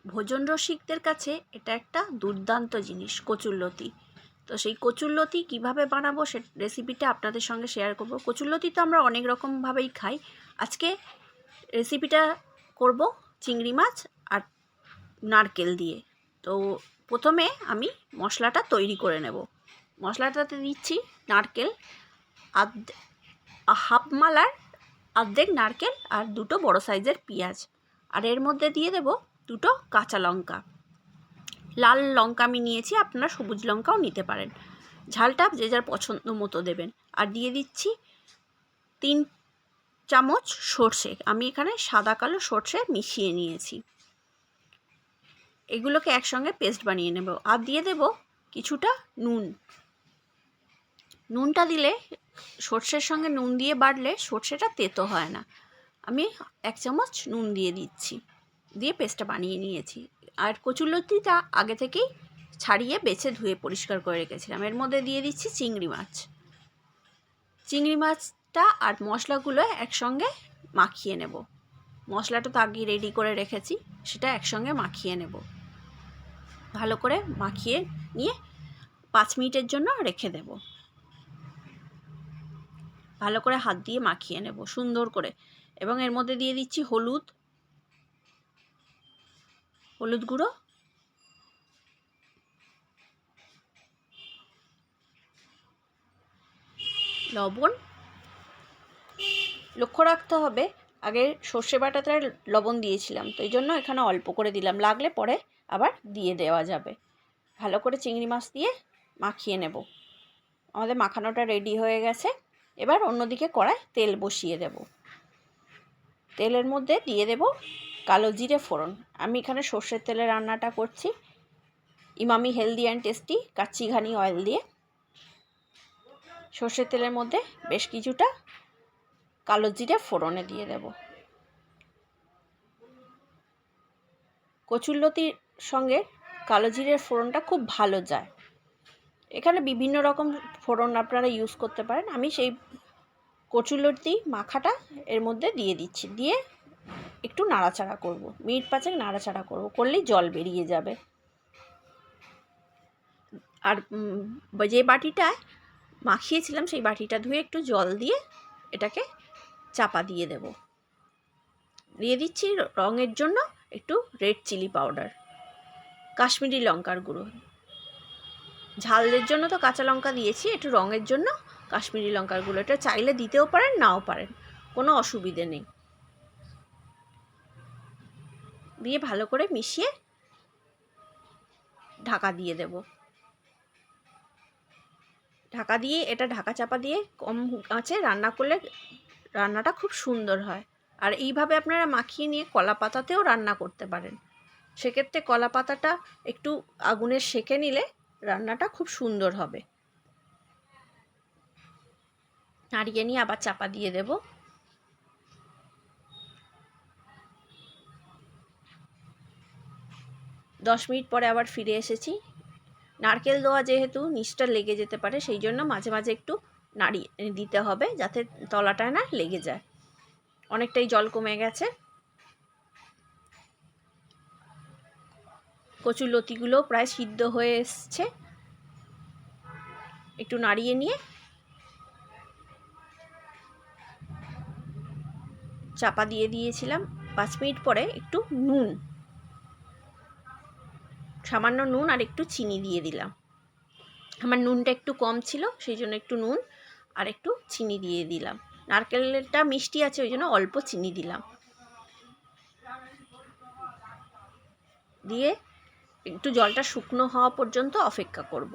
ভোজন রসিকদের কাছে এটা একটা দুর্দান্ত জিনিস কচুরলতি। তো সেই কচুরলতি কীভাবে বানাবো সে রেসিপিটা আপনাদের সঙ্গে শেয়ার করব। কচুরলতি তো আমরা অনেক রকমভাবেই খাই। আজকে রেসিপিটা করব চিংড়ি মাছ আর নারকেল দিয়ে। তো প্রথমে আমি মশলাটা তৈরি করে নেব। মশলাটাতে দিচ্ছি নারকেল হাফ মালার অর্ধেক নারকেল আর দুটো বড় সাইজের পেঁয়াজ, আর এর মধ্যে দিয়ে দেব দুটো কাঁচা লঙ্কা। লাল লঙ্কা আমি নিয়েছি, আপনারা সবুজ লঙ্কাও নিতে পারেন। ঝালটা যে যার পছন্দ মতো দেবেন। আর দিয়ে দিচ্ছি 3 চামচ সর্ষে। আমি এখানে সাদা কালো সর্ষে মিশিয়ে নিয়েছি। এগুলোকে একসঙ্গে পেস্ট বানিয়ে নেব। আর দিয়ে দেব কিছুটা নুন। নুনটা দিলে সর্ষের সঙ্গে নুন দিয়ে বাটলে সর্ষেটা তেতো হয় না। আমি 1 চামচ নুন দিয়ে দিচ্ছি, দিয়ে পেস্টটা বানিয়ে নিয়েছি। আর কচুরলতিটা আগে থেকেই ছাড়িয়ে বেছে ধুয়ে পরিষ্কার করে রেখেছিলাম। এর মধ্যে দিয়ে দিচ্ছি চিংড়ি মাছ। চিংড়ি মাছটা আর মশলাগুলো একসঙ্গে মাখিয়ে নেব। মশলাটা তো আগে রেডি করে রেখেছি, সেটা একসঙ্গে মাখিয়ে নেব। ভালো করে মাখিয়ে নিয়ে 5 মিনিটের জন্য রেখে দেব। ভালো করে হাত দিয়ে মাখিয়ে নেব সুন্দর করে। এবং এর মধ্যে দিয়ে দিচ্ছি হলুদ গুঁড়ো, লবণ। লক্ষ্য রাখতে হবে আগে সর্ষে বাটাতে লবণ দিয়েছিলাম, তো এই জন্য এখানে অল্প করে দিলাম, লাগলে পরে আবার দিয়ে দেওয়া যাবে। ভালো করে চিংড়ি মাছ দিয়ে মাখিয়ে নেব। আমাদের মাখানোটা রেডি হয়ে গেছে। এবার অন্যদিকে কড়ায় তেল বসিয়ে দেব। তেলের মধ্যে দিয়ে দেব কালো জিরে ফোড়ন। আমি এখানে সর্ষের তেলে রান্নাটা করছি, Emami healthy and tasty kacchi ঘানি অয়েল দিয়ে। সর্ষের তেলের মধ্যে বেশ কিছুটা কালো জিরে ফোড়নে দিয়ে দেব। কচুরলতির সঙ্গে কালো জিরের ফোড়নটা খুব ভালো যায়। এখানে বিভিন্ন রকম ফোড়ন আপনারা ইউজ করতে পারেন। আমি সেই কচুরলতি মাখাটা এর মধ্যে দিয়ে দিচ্ছি, দিয়ে একটু নাড়াচাড়া করব। মিনিট 5 নাড়াচাড়া করব, করলেই জল বেরিয়ে যাবে। আর যে বাটিটায় মাখিয়েছিলাম সেই বাটিটা ধুয়ে একটু জল দিয়ে এটাকে চাপা দিয়ে দেব। দিয়ে দিচ্ছি রঙের জন্য একটু রেড চিলি পাউডার, কাশ্মীরি লঙ্কার গুঁড়ো। ঝালের জন্য তো কাঁচা লঙ্কা দিয়েছি, একটু রঙের জন্য কাশ্মীরি লঙ্কার গুঁড়ো। এটা চাইলে দিতেও পারেন, নাও পারেন, কোনো অসুবিধে নেই। দিয়ে ভালো করে মিশিয়ে ঢাকা দিয়ে দেব। ঢাকা দিয়ে এটা ঢাকা চাপা দিয়ে কম আঁচে রান্না করলে রান্নাটা খুব সুন্দর হয়। আর এইভাবে আপনারা মাখিয়ে নিয়ে কলা পাতাতেও রান্না করতে পারেন। সেক্ষেত্রে কলা পাতাটা একটু আগুনে সেঁকে নিলে রান্নাটা খুব সুন্দর হবে। নাড়িয়ে নিয়ে আবার চাপা দিয়ে দেব। দশ মিনিট পরে আবার ফিরে এসেছি। নারকেল দেওয়া যেহেতু নিচটা লেগে যেতে পারে, সেই জন্য মাঝে মাঝে একটু নাড়িয়ে দিতে হবে যাতে তলাটায় না লেগে যায়। অনেকটাই জল কমে গেছে। কচুরলতিগুলো প্রায় সিদ্ধ হয়ে এসছে। একটু নাড়িয়ে নিয়ে চাপা দিয়ে দিয়েছিলাম। 5 মিনিট পরে একটু নুন, সামান্য নুন আর একটু চিনি দিয়ে দিলাম। আমার নুনটা একটু কম ছিল, সেই জন্য একটু নুন আর একটু চিনি দিয়ে দিলাম। নারকেলটা মিষ্টি আছে ওই জন্য অল্প চিনি দিলাম। দিয়ে একটু জলটা শুকনো হওয়া পর্যন্ত অপেক্ষা করব।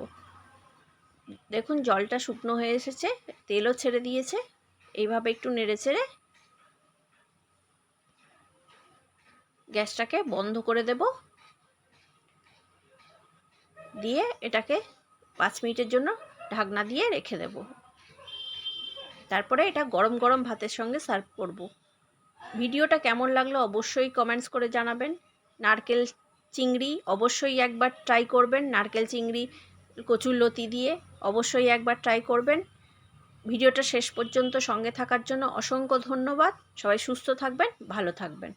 দেখুন জলটা শুকনো হয়ে এসেছে, তেলও ছেড়ে দিয়েছে। এইভাবে একটু নেড়ে চেড়ে গ্যাসটাকে বন্ধ করে দেব। দিয়ে এটাকে 5 মিনিটের জন্য ঢাকনা দিয়ে রেখে দেব। তারপরে এটা গরম গরম ভাতের সঙ্গে সার্ভ করব। ভিডিওটা কেমন লাগলো অবশ্যই কমেন্টস করে জানাবেন। নারকেল চিংড়ি অবশ্যই একবার ট্রাই করবেন। নারকেল চিংড়ি কচুরলতি দিয়ে অবশ্যই একবার ট্রাই করবেন। ভিডিওটা শেষ পর্যন্ত সঙ্গে থাকার জন্য অসংখ্য ধন্যবাদ। সবাই সুস্থ থাকবেন, ভালো থাকবেন।